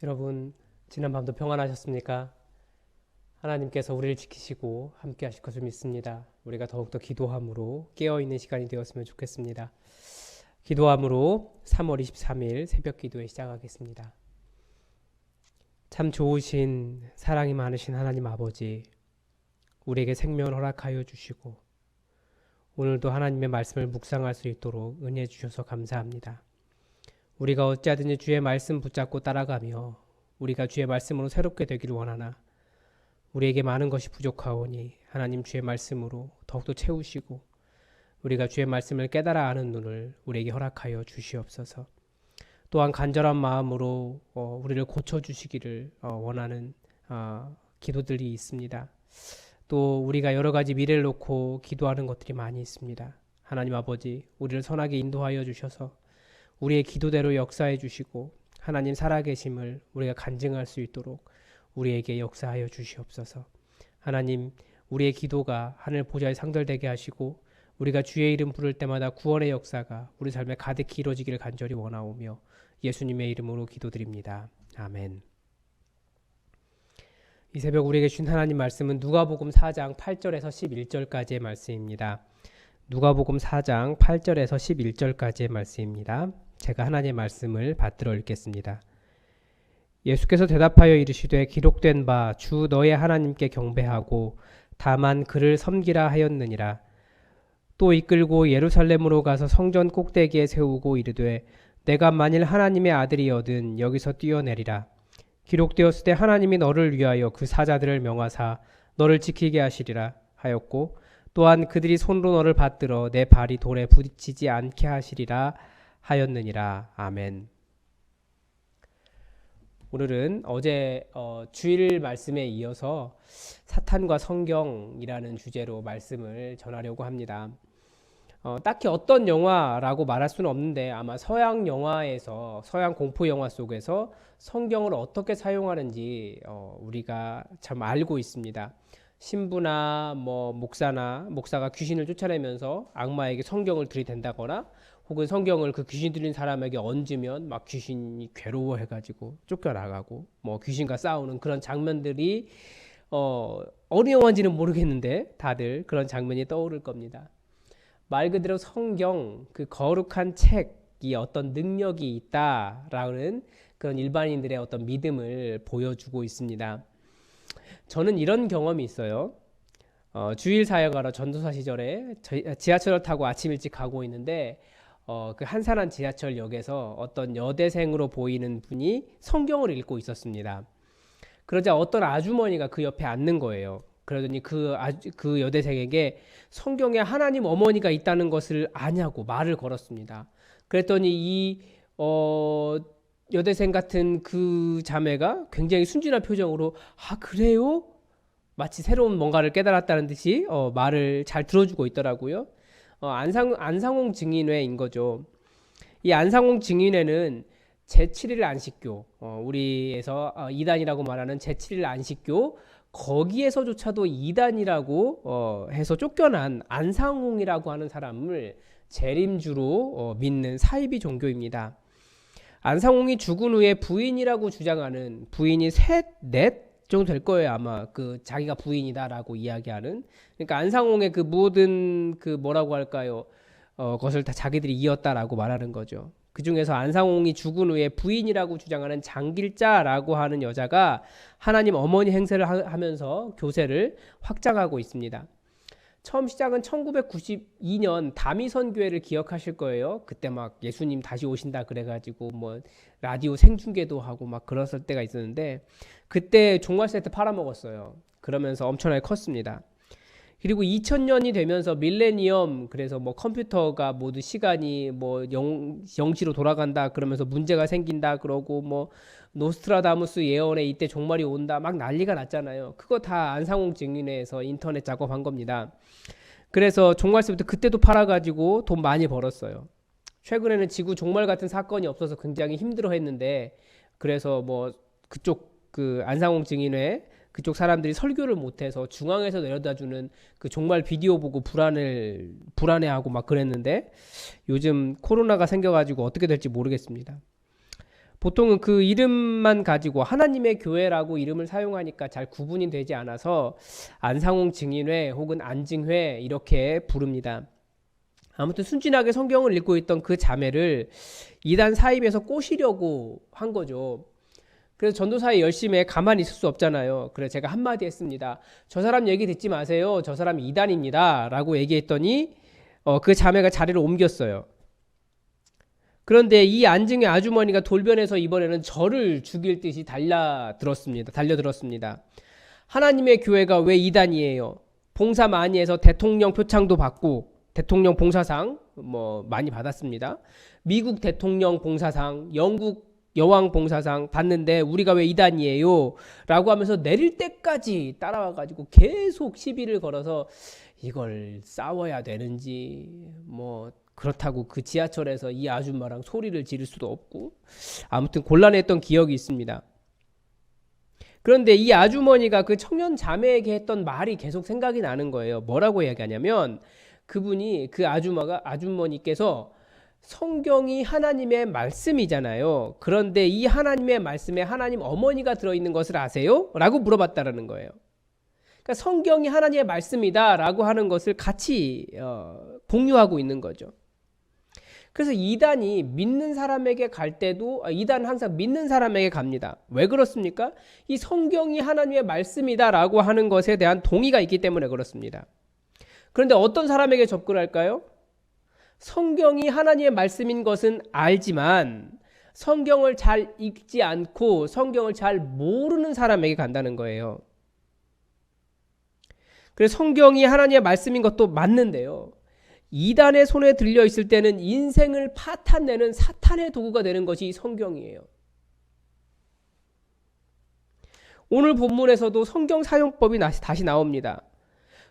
여러분, 지난 밤도 평안하셨습니까? 하나님께서 우리를 지키시고 함께 하실 것을 믿습니다. 우리가 더욱더 기도함으로 깨어있는 시간이 되었으면 좋겠습니다. 기도함으로 3월 23일 새벽 기도에 시작하겠습니다. 참 좋으신 사랑이 많으신 하나님 아버지, 우리에게 생명을 허락하여 주시고 오늘도 하나님의 말씀을 묵상할 수 있도록 은혜 주셔서 감사합니다. 우리가 어찌하든지 주의 말씀 붙잡고 따라가며 우리가 주의 말씀으로 새롭게 되기를 원하나 우리에게 많은 것이 부족하오니 하나님 주의 말씀으로 더욱더 채우시고 우리가 주의 말씀을 깨달아 아는 눈을 우리에게 허락하여 주시옵소서. 또한 간절한 마음으로 우리를 고쳐주시기를 원하는 기도들이 있습니다. 또 우리가 여러 가지 미래를 놓고 기도하는 것들이 많이 있습니다. 하나님 아버지, 우리를 선하게 인도하여 주셔서 우리의 기도대로 역사해 주시고 하나님 살아계심을 우리가 간증할 수 있도록 우리에게 역사하여 주시옵소서. 하나님, 우리의 기도가 하늘 보좌에 상달되게 하시고 우리가 주의 이름 부를 때마다 구원의 역사가 우리 삶에 가득히 이루어지기를 간절히 원하오며 예수님의 이름으로 기도드립니다. 아멘. 이 새벽 우리에게 주신 하나님 말씀은 누가복음 4장 8절에서 11절까지의 말씀입니다. 누가복음 4장 8절에서 11절까지의 말씀입니다. 제가 하나님의 말씀을 받들어 읽겠습니다. 예수께서 대답하여 이르시되 기록된 바 주 너의 하나님께 경배하고 다만 그를 섬기라 하였느니라. 또 이끌고 예루살렘으로 가서 성전 꼭대기에 세우고 이르되 내가 만일 하나님의 아들이거든 여기서 뛰어내리라. 기록되었을 때 하나님이 너를 위하여 그 사자들을 명하사 너를 지키게 하시리라 하였고 또한 그들이 손으로 너를 받들어 내 발이 돌에 부딪히지 않게 하시리라 하였느니라. 아멘. 오늘은 어제 주일 말씀에 이어서 사탄과 성경이라는 주제로 말씀을 전하려고 합니다. 딱히 어떤 영화라고 말할 수는 없는데 아마 서양 영화에서 서양 공포 영화 속에서 성경을 어떻게 사용하는지 우리가 참 알고 있습니다. 신부나 목사가 귀신을 쫓아내면서 악마에게 성경을 들이댄다거나 혹은 성경을 그 귀신 들린 사람에게 얹으면 막 귀신이 괴로워해가지고 쫓겨나가고 귀신과 싸우는 그런 장면들이 어느 영화인지는 모르겠는데 다들 그런 장면이 떠오를 겁니다. 말 그대로 성경, 그 거룩한 책이 어떤 능력이 있다라는 그런 일반인들의 어떤 믿음을 보여주고 있습니다. 저는 이런 경험이 있어요. 주일 사역하러 전도사 시절에 지하철을 타고 아침 일찍 가고 있는데 그 한산한 지하철역에서 어떤 여대생으로 보이는 분이 성경을 읽고 있었습니다. 그러자 어떤 아주머니가 그 옆에 앉는 거예요. 그러더니 그 여대생에게 성경에 하나님 어머니가 있다는 것을 아냐고 말을 걸었습니다. 그랬더니 이 여대생 같은 그 자매가 굉장히 순진한 표정으로 그래요? 마치 새로운 뭔가를 깨달았다는 듯이 말을 잘 들어주고 있더라고요. 안상홍 증인회인 거죠. 이 안상홍 증인회는 제7일 안식교, 우리에서 이단이라고 말하는 제7일 안식교, 거기에서조차도 이단이라고 해서 쫓겨난 안상홍이라고 하는 사람을 재림주로 믿는 사이비 종교입니다. 안상홍이 죽은 후에 부인이라고 주장하는 부인이 넷 정도 될 거예요. 아마 그 자기가 부인이다라고 이야기하는. 그러니까 안상홍의 그 모든 그 뭐라고 할까요? 것을 다 자기들이 이었다라고 말하는 거죠. 그 중에서 안상홍이 죽은 후에 부인이라고 주장하는 장길자라고 하는 여자가 하나님 어머니 행세를 하면서 교세를 확장하고 있습니다. 처음 시작은 1992년 다미선교회를 기억하실 거예요. 그때 막 예수님 다시 오신다 그래가지고 라디오 생중계도 하고 막 그랬을 때가 있었는데 그때 종말 세트 팔아먹었어요. 그러면서 엄청나게 컸습니다. 그리고 2000년이 되면서 밀레니엄, 그래서 컴퓨터가 모두 시간이 0시로 돌아간다 그러면서 문제가 생긴다 그러고 노스트라다무스 예언에 이때 종말이 온다 막 난리가 났잖아요. 그거 다 안상홍 증인회에서 인터넷 작업한 겁니다. 그래서 종말세부터 그때도 팔아가지고 돈 많이 벌었어요. 최근에는 지구 종말 같은 사건이 없어서 굉장히 힘들어했는데 그래서 그쪽 그 안상홍 증인회 그쪽 사람들이 설교를 못해서 중앙에서 내려다주는 그 종말 비디오 보고 불안해하고 막 그랬는데 요즘 코로나가 생겨가지고 어떻게 될지 모르겠습니다. 보통은 그 이름만 가지고 하나님의 교회라고 이름을 사용하니까 잘 구분이 되지 않아서 안상홍 증인회 혹은 안증회 이렇게 부릅니다. 아무튼 순진하게 성경을 읽고 있던 그 자매를 이단 사입에서 꼬시려고 한 거죠. 그래서 전도사의 열심에 가만히 있을 수 없잖아요. 그래서 제가 한마디 했습니다. 저 사람 얘기 듣지 마세요. 저 사람 이단입니다. 라고 얘기했더니 그 자매가 자리를 옮겼어요. 그런데 이 안증의 아주머니가 돌변해서 이번에는 저를 죽일 듯이 달려들었습니다. 하나님의 교회가 왜 이단이에요? 봉사 많이 해서 대통령 표창도 받고 대통령 봉사상 많이 받았습니다. 미국 대통령 봉사상, 영국 여왕 봉사상 받는데 우리가 왜 이단이에요? 라고 하면서 내릴 때까지 따라와가지고 계속 시비를 걸어서 이걸 싸워야 되는지 그렇다고 그 지하철에서 이 아줌마랑 소리를 지를 수도 없고 아무튼 곤란했던 기억이 있습니다. 그런데 이 아주머니가 그 청년 자매에게 했던 말이 계속 생각이 나는 거예요. 뭐라고 얘기하냐면 그분이 그 아주머니께서 성경이 하나님의 말씀이잖아요. 그런데 이 하나님의 말씀에 하나님 어머니가 들어있는 것을 아세요? 라고 물어봤다라는 거예요. 그러니까 성경이 하나님의 말씀이다 라고 하는 것을 같이 공유하고 있는 거죠. 그래서 이단이 믿는 사람에게 갈 때도 이단은 항상 믿는 사람에게 갑니다. 왜 그렇습니까? 이 성경이 하나님의 말씀이다 라고 하는 것에 대한 동의가 있기 때문에 그렇습니다. 그런데 어떤 사람에게 접근할까요? 성경이 하나님의 말씀인 것은 알지만 성경을 잘 읽지 않고 성경을 잘 모르는 사람에게 간다는 거예요. 그래서 성경이 하나님의 말씀인 것도 맞는데요. 이단의 손에 들려 있을 때는 인생을 파탄내는 사탄의 도구가 되는 것이 성경이에요. 오늘 본문에서도 성경 사용법이 다시 나옵니다.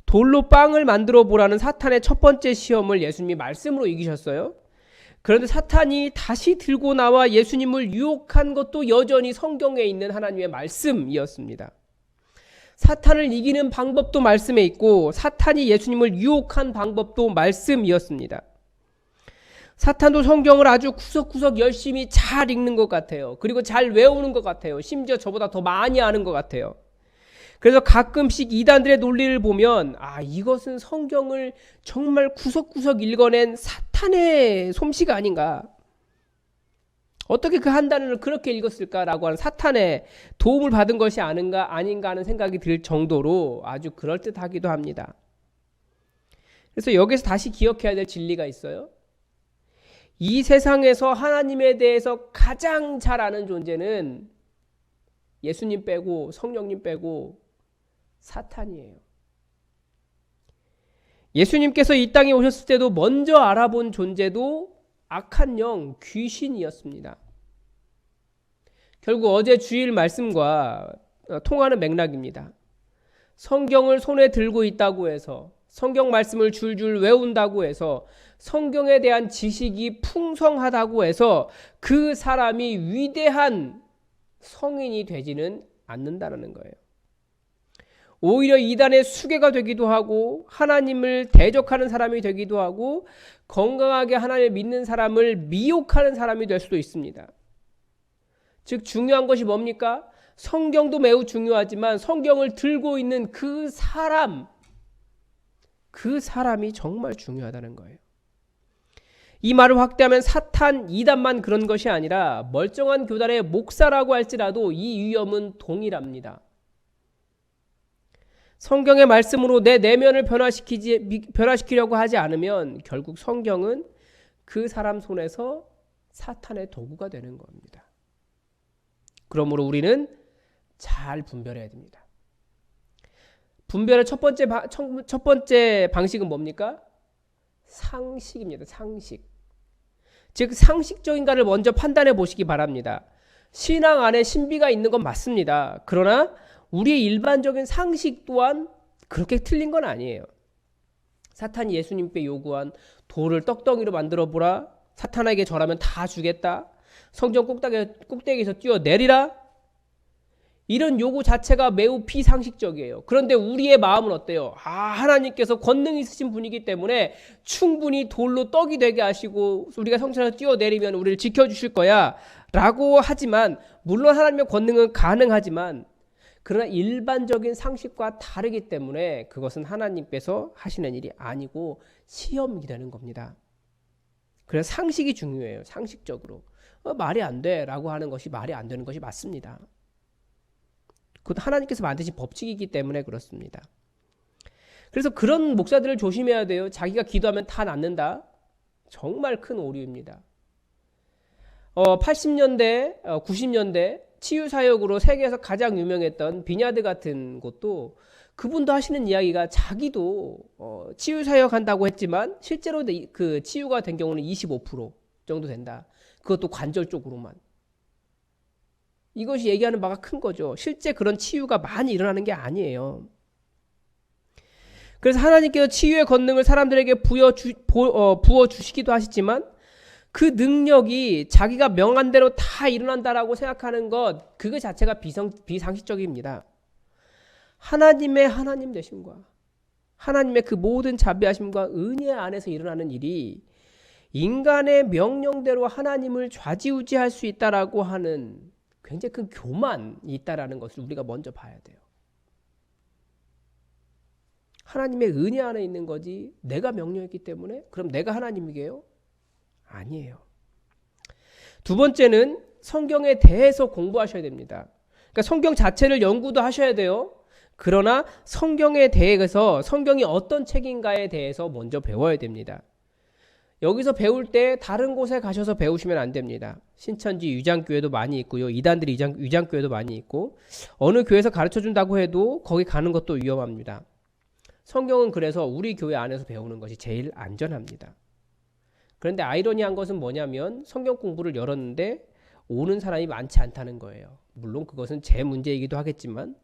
돌로 빵을 만들어 보라는 사탄의 첫 번째 시험을 예수님이 말씀으로 이기셨어요. 그런데 사탄이 다시 들고 나와 예수님을 유혹한 것도 여전히 성경에 있는 하나님의 말씀이었습니다. 사탄을 이기는 방법도 말씀에 있고 사탄이 예수님을 유혹한 방법도 말씀이었습니다. 사탄도 성경을 아주 구석구석 열심히 잘 읽는 것 같아요. 그리고 잘 외우는 것 같아요. 심지어 저보다 더 많이 아는 것 같아요. 그래서 가끔씩 이단들의 논리를 보면 이것은 성경을 정말 구석구석 읽어낸 사탄의 솜씨가 아닌가. 어떻게 그 한 단어를 그렇게 읽었을까라고 하는 사탄의 도움을 받은 것이 아닌가 하는 생각이 들 정도로 아주 그럴듯하기도 합니다. 그래서 여기서 다시 기억해야 될 진리가 있어요. 이 세상에서 하나님에 대해서 가장 잘 아는 존재는 예수님 빼고 성령님 빼고 사탄이에요. 예수님께서 이 땅에 오셨을 때도 먼저 알아본 존재도 악한 영, 귀신이었습니다. 결국 어제 주일 말씀과 통하는 맥락입니다. 성경을 손에 들고 있다고 해서 성경 말씀을 줄줄 외운다고 해서 성경에 대한 지식이 풍성하다고 해서 그 사람이 위대한 성인이 되지는 않는다는 거예요. 오히려 이단의 수괴가 되기도 하고 하나님을 대적하는 사람이 되기도 하고 건강하게 하나님을 믿는 사람을 미혹하는 사람이 될 수도 있습니다. 즉 중요한 것이 뭡니까? 성경도 매우 중요하지만 성경을 들고 있는 그 사람이 정말 중요하다는 거예요. 이 말을 확대하면 사탄, 이단만 그런 것이 아니라 멀쩡한 교단의 목사라고 할지라도 이 위험은 동일합니다. 성경의 말씀으로 내 내면을 변화시키려고 하지 않으면 결국 성경은 그 사람 손에서 사탄의 도구가 되는 겁니다. 그러므로 우리는 잘 분별해야 됩니다. 분별의 첫 번째 방식은 뭡니까? 상식입니다. 상식. 즉 상식적인가를 먼저 판단해 보시기 바랍니다. 신앙 안에 신비가 있는 건 맞습니다. 그러나 우리의 일반적인 상식 또한 그렇게 틀린 건 아니에요. 사탄이 예수님께 요구한 돌을 떡덩이로 만들어 보라. 사탄에게 절하면 다 주겠다. 성전 꼭대기에서 뛰어내리라. 이런 요구 자체가 매우 비상식적이에요. 그런데 우리의 마음은 어때요? 하나님께서 권능 있으신 분이기 때문에 충분히 돌로 떡이 되게 하시고 우리가 성천에서 뛰어내리면 우리를 지켜주실 거야 라고 하지만, 물론 하나님의 권능은 가능하지만 그러나 일반적인 상식과 다르기 때문에 그것은 하나님께서 하시는 일이 아니고 시험이라는 겁니다. 그래서 상식이 중요해요. 상식적으로 말이 안 돼 라고 하는 것이 말이 안 되는 것이 맞습니다. 그것도 하나님께서 만드신 법칙이기 때문에 그렇습니다. 그래서 그런 목사들을 조심해야 돼요. 자기가 기도하면 다 낫는다. 정말 큰 오류입니다. 80년대, 90년대 치유사역으로 세계에서 가장 유명했던 비냐드 같은 곳도 그분도 하시는 이야기가 자기도 치유사역 한다고 했지만 실제로 그 치유가 된 경우는 25% 정도 된다. 그것도 관절 쪽으로만. 이것이 얘기하는 바가 큰 거죠. 실제 그런 치유가 많이 일어나는 게 아니에요. 그래서 하나님께서 치유의 권능을 사람들에게 부어주시기도 하시지만 그 능력이 자기가 명한 대로 다 일어난다라고 생각하는 것, 그거 자체가 비상식적입니다. 하나님의 하나님 되심과 하나님의 그 모든 자비하심과 은혜 안에서 일어나는 일이 인간의 명령대로 하나님을 좌지우지할 수 있다라고 하는 굉장히 큰 교만이 있다라는 것을 우리가 먼저 봐야 돼요. 하나님의 은혜 안에 있는 거지 내가 명령했기 때문에 그럼 내가 하나님이게요? 아니에요. 두 번째는 성경에 대해서 공부하셔야 됩니다. 그러니까 성경 자체를 연구도 하셔야 돼요. 그러나 성경에 대해서 성경이 어떤 책인가에 대해서 먼저 배워야 됩니다. 여기서 배울 때 다른 곳에 가셔서 배우시면 안 됩니다. 신천지 유장교회도 많이 있고요. 이단들이 유장교회도 많이 있고 어느 교회에서 가르쳐준다고 해도 거기 가는 것도 위험합니다. 성경은 그래서 우리 교회 안에서 배우는 것이 제일 안전합니다. 그런데 아이러니한 것은 뭐냐면 성경 공부를 열었는데 오는 사람이 많지 않다는 거예요. 물론 그것은 제 문제이기도 하겠지만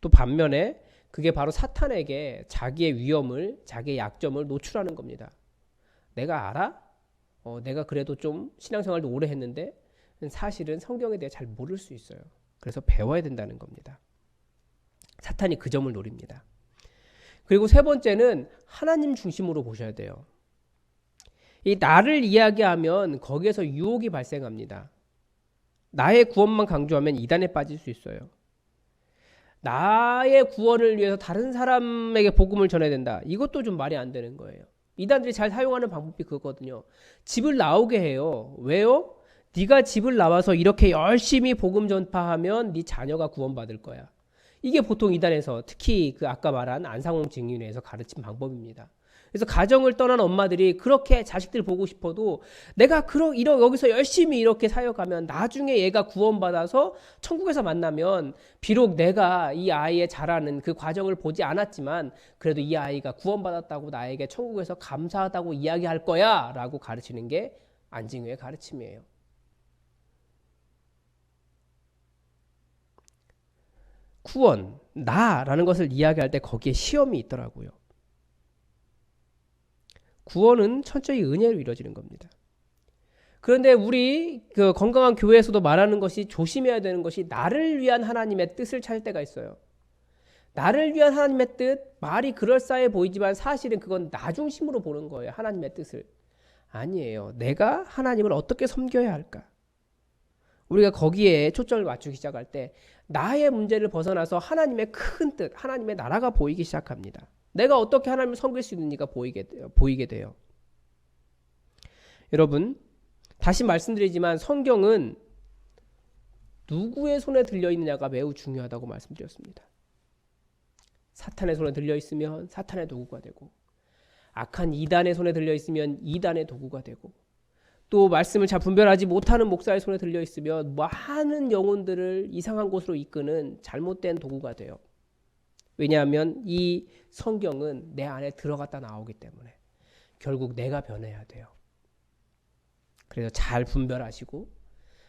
또 반면에 그게 바로 사탄에게 자기의 위험을, 자기의 약점을 노출하는 겁니다. 내가 알아? 내가 그래도 좀 신앙생활도 오래 했는데 사실은 성경에 대해 잘 모를 수 있어요. 그래서 배워야 된다는 겁니다. 사탄이 그 점을 노립니다. 그리고 세 번째는 하나님 중심으로 보셔야 돼요. 이 나를 이야기하면 거기에서 유혹이 발생합니다. 나의 구원만 강조하면 이단에 빠질 수 있어요. 나의 구원을 위해서 다른 사람에게 복음을 전해야 된다. 이것도 좀 말이 안 되는 거예요. 이단들이 잘 사용하는 방법이 그거거든요. 집을 나오게 해요. 왜요? 네가 집을 나와서 이렇게 열심히 복음 전파하면 네 자녀가 구원받을 거야. 이게 보통 이단에서 특히 그 아까 말한 안상홍 증인회에서 가르친 방법입니다. 그래서 가정을 떠난 엄마들이 그렇게 자식들 보고 싶어도 내가 여기서 열심히 이렇게 사역하면 나중에 얘가 구원받아서 천국에서 만나면 비록 내가 이 아이의 자라는 그 과정을 보지 않았지만 그래도 이 아이가 구원받았다고 나에게 천국에서 감사하다고 이야기할 거야 라고 가르치는 게 안징회의 가르침이에요. 구원, 나라는 것을 이야기할 때 거기에 시험이 있더라고요. 구원은 철저히 은혜로 이루어지는 겁니다. 그런데 우리 그 건강한 교회에서도 말하는 것이 조심해야 되는 것이 나를 위한 하나님의 뜻을 찾을 때가 있어요. 나를 위한 하나님의 뜻, 말이 그럴싸해 보이지만 사실은 그건 나 중심으로 보는 거예요. 하나님의 뜻을. 아니에요. 내가 하나님을 어떻게 섬겨야 할까? 우리가 거기에 초점을 맞추기 시작할 때 나의 문제를 벗어나서 하나님의 큰 뜻, 하나님의 나라가 보이기 시작합니다. 내가 어떻게 하나님을 섬길 수 있는지가 보이게 돼요. 여러분, 다시 말씀드리지만 성경은 누구의 손에 들려있느냐가 매우 중요하다고 말씀드렸습니다. 사탄의 손에 들려있으면 사탄의 도구가 되고 악한 이단의 손에 들려있으면 이단의 도구가 되고 또 말씀을 잘 분별하지 못하는 목사의 손에 들려있으면 많은 영혼들을 이상한 곳으로 이끄는 잘못된 도구가 돼요. 왜냐하면 이 성경은 내 안에 들어갔다 나오기 때문에 결국 내가 변해야 돼요. 그래서 잘 분별하시고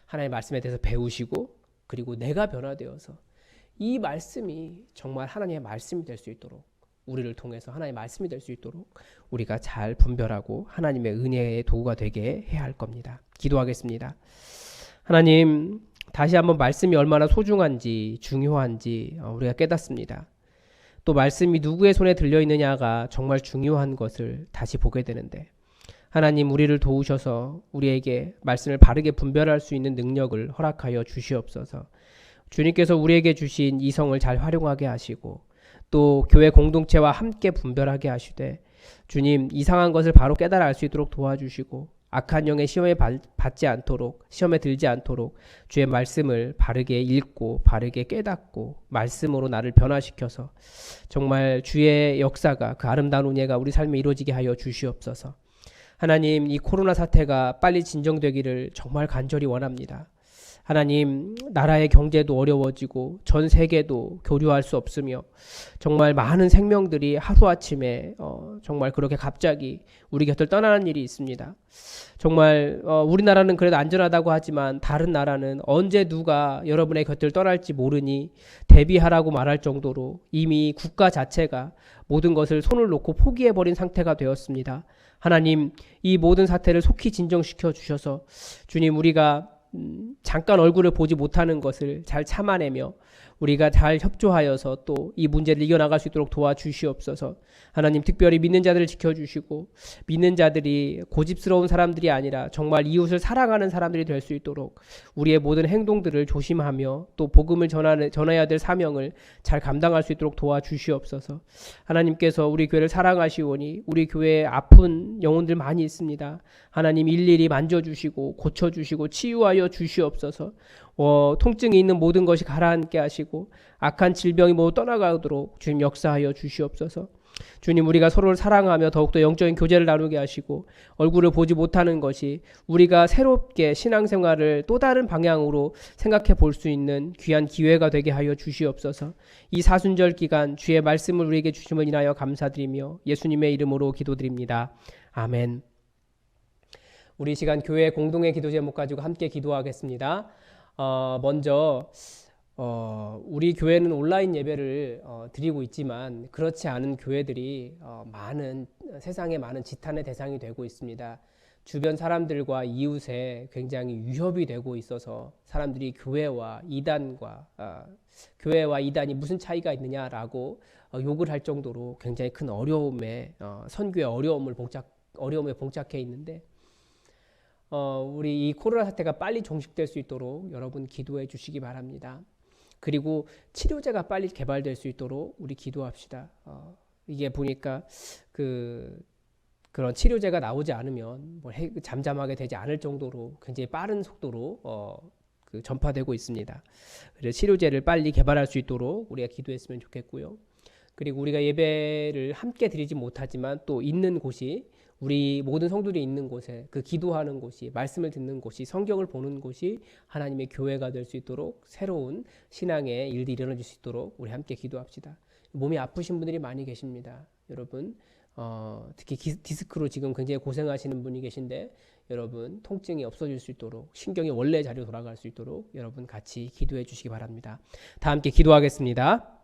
하나님의 말씀에 대해서 배우시고 그리고 내가 변화되어서 이 말씀이 정말 하나님의 말씀이 될 수 있도록 우리를 통해서 하나님의 말씀이 될 수 있도록 우리가 잘 분별하고 하나님의 은혜의 도구가 되게 해야 할 겁니다. 기도하겠습니다. 하나님, 다시 한번 말씀이 얼마나 소중한지 중요한지 우리가 깨닫습니다. 또 말씀이 누구의 손에 들려 있느냐가 정말 중요한 것을 다시 보게 되는데, 하나님 우리를 도우셔서 우리에게 말씀을 바르게 분별할 수 있는 능력을 허락하여 주시옵소서. 주님께서 우리에게 주신 이성을 잘 활용하게 하시고 또 교회 공동체와 함께 분별하게 하시되, 주님 이상한 것을 바로 깨달아 알 수 있도록 도와주시고 악한 영의 시험에 받지 않도록, 시험에 들지 않도록 주의 말씀을 바르게 읽고 바르게 깨닫고 말씀으로 나를 변화시켜서 정말 주의 역사가, 그 아름다운 은혜가 우리 삶에 이루어지게 하여 주시옵소서. 하나님, 이 코로나 사태가 빨리 진정되기를 정말 간절히 원합니다. 하나님, 나라의 경제도 어려워지고 전 세계도 교류할 수 없으며 정말 많은 생명들이 하루아침에 정말 그렇게 갑자기 우리 곁을 떠나는 일이 있습니다. 정말 우리나라는 그래도 안전하다고 하지만 다른 나라는 언제 누가 여러분의 곁을 떠날지 모르니 대비하라고 말할 정도로 이미 국가 자체가 모든 것을 손을 놓고 포기해버린 상태가 되었습니다. 하나님, 이 모든 사태를 속히 진정시켜 주셔서 주님, 우리가 잠깐 얼굴을 보지 못하는 것을 잘 참아내며 우리가 잘 협조하여서 또 이 문제를 이겨나갈 수 있도록 도와주시옵소서. 하나님, 특별히 믿는 자들을 지켜주시고 믿는 자들이 고집스러운 사람들이 아니라 정말 이웃을 사랑하는 사람들이 될 수 있도록 우리의 모든 행동들을 조심하며 또 복음을 전해야 될 사명을 잘 감당할 수 있도록 도와주시옵소서. 하나님께서 우리 교회를 사랑하시오니 우리 교회에 아픈 영혼들 많이 있습니다. 하나님, 일일이 만져주시고 고쳐주시고 치유하여 주시옵소서. 통증이 있는 모든 것이 가라앉게 하시고 악한 질병이 모두 떠나가도록 주님 역사하여 주시옵소서. 주님, 우리가 서로를 사랑하며 더욱더 영적인 교제를 나누게 하시고 얼굴을 보지 못하는 것이 우리가 새롭게 신앙생활을 또 다른 방향으로 생각해 볼 수 있는 귀한 기회가 되게 하여 주시옵소서. 이 사순절 기간 주의 말씀을 우리에게 주심을 인하여 감사드리며 예수님의 이름으로 기도드립니다. 아멘. 우리 시간 교회 공동의 기도 제목 가지고 함께 기도하겠습니다. 먼저 우리 교회는 온라인 예배를 드리고 있지만 그렇지 않은 교회들이 세상에 많은 지탄의 대상이 되고 있습니다. 주변 사람들과 이웃에 굉장히 위협이 되고 있어서 사람들이 교회와 이단이 무슨 차이가 있느냐라고 욕을 할 정도로 굉장히 큰 어려움에 선교의 어려움에 봉착해 있는데, 우리 이 코로나 사태가 빨리 종식될 수 있도록 여러분 기도해 주시기 바랍니다. 그리고 치료제가 빨리 개발될 수 있도록 우리 기도합시다. 이게 보니까 그런 치료제가 나오지 않으면 잠잠하게 되지 않을 정도로 굉장히 빠른 속도로 전파되고 있습니다. 그래서 치료제를 빨리 개발할 수 있도록 우리가 기도했으면 좋겠고요. 그리고 우리가 예배를 함께 드리지 못하지만 또 있는 곳이, 우리 모든 성도들이 있는 곳에, 그 기도하는 곳이, 말씀을 듣는 곳이, 성경을 보는 곳이 하나님의 교회가 될 수 있도록 새로운 신앙의 일들이 일어날 수 있도록 우리 함께 기도합시다. 몸이 아프신 분들이 많이 계십니다. 여러분, 특히 디스크로 지금 굉장히 고생하시는 분이 계신데 여러분 통증이 없어질 수 있도록, 신경이 원래 자리로 돌아갈 수 있도록 여러분 같이 기도해 주시기 바랍니다. 다 함께 기도하겠습니다.